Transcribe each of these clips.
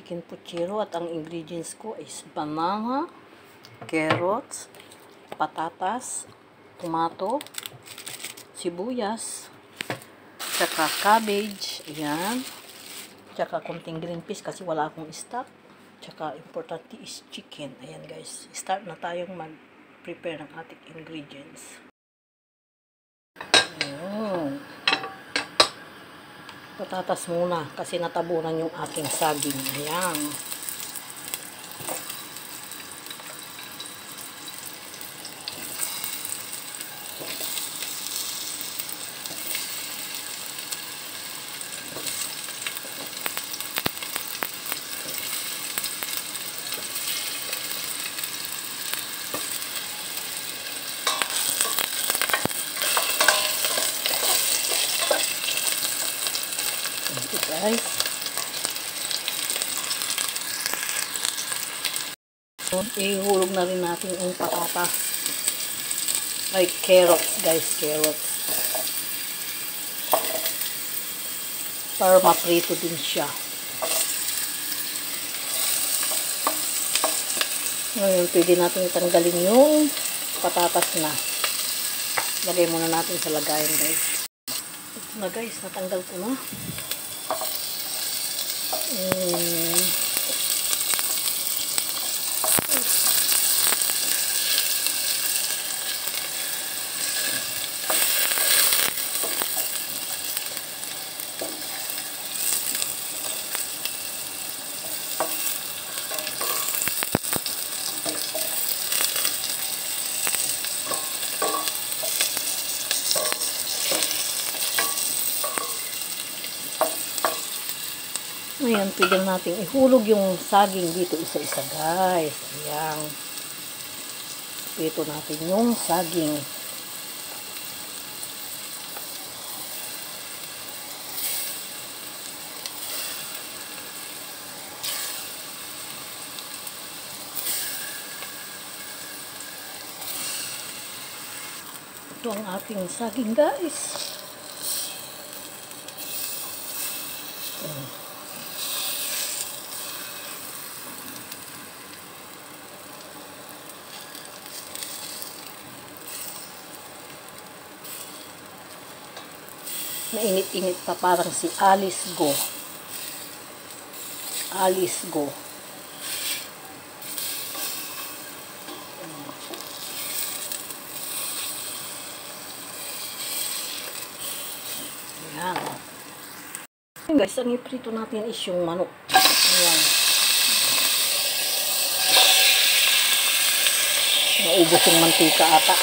chicken puchero at ang ingredients ko is banana, carrots, patatas, tomato, sibuyas, tsaka cabbage, ayan, tsaka konting green peas kasi wala akong stock, tsaka importante is chicken. Ayan guys, start na tayong mag-prepare ng ating ingredients. Ayan. Patatas muna kasi natabunan yung aking saging. Ayan. Ito guys. So, ihulog na rin natin yung patatas. Ay, carrots guys, carrots. Para maprito din siya. Ngayon, pwede natin tanggalin yung patatas na. Lagay muna natin sa lagayan guys. Ito na guys, natanggal ko na. Ayan, pwede natin ihulog yung saging dito isa-isa guys. Ayan. Ito natin yung saging. Ito ang ating saging guys. Ayan. Mainit-init pa, parang si Alice Go. Alice Go. Ayan. Ayan guys, ang iprito natin is yung manok. Ayan. Naubos yung mantika ata.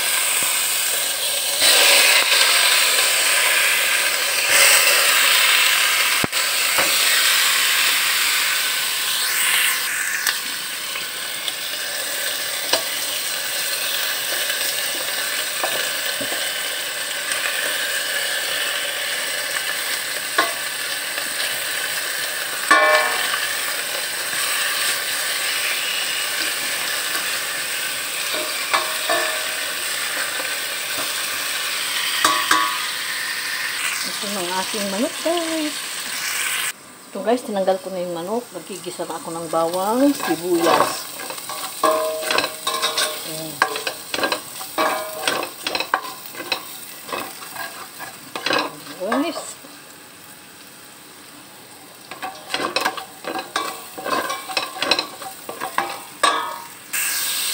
Ito ng aking manok guys. Ito guys, tinanggal ko na yung manok. Nagigisa na ako ng bawang, sibuyas. Ayan. Guys.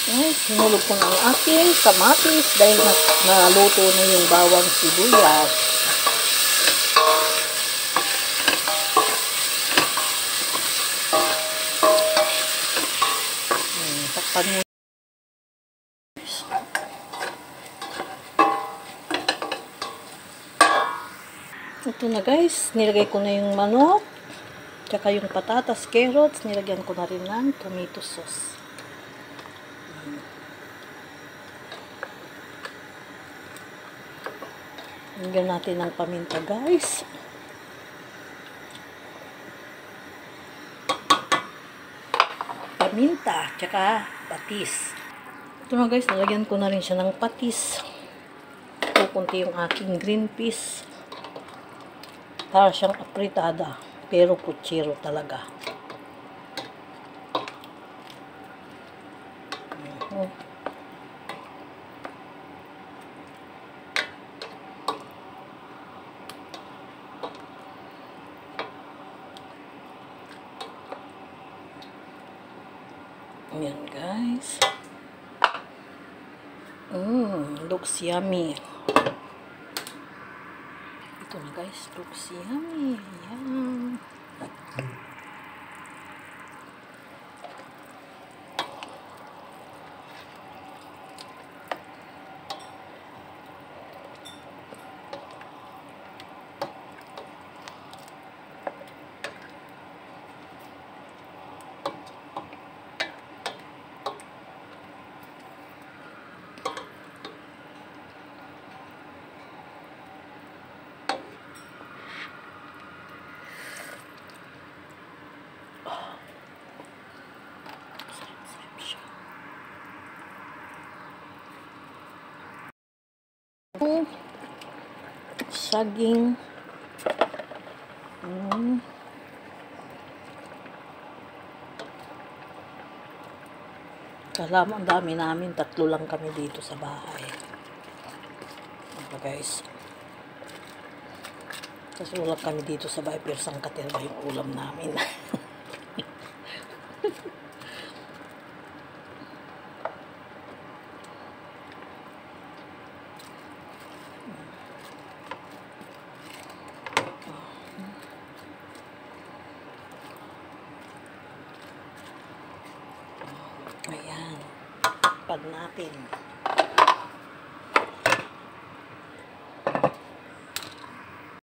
Guys, hinulog ko na ang aking kamatis dahil naluto na yung bawang, sibuyas. Takpan mo. Ito na guys, nilagay ko na yung manok, tsaka yung patatas, carrots, nilagyan ko na rin ng tomato sauce. Lagyan natin ng paminta guys. Paminta, tsaka patis. Ito na guys, nalagyan ko na rin siya ng patis. Kukunti yung aking green peas. Para siyang apritada, pero puchero talaga. Oh. Ayan guys. Looks yummy. Ito na guys, looks yummy. Ayan. Saging. Alam, ang dami namin. 3 lang kami dito sa bahay. Okay guys. Kasi ulam kami dito sa bahay. Pero sang katirba yung ulam namin. Ayan. Pag natin.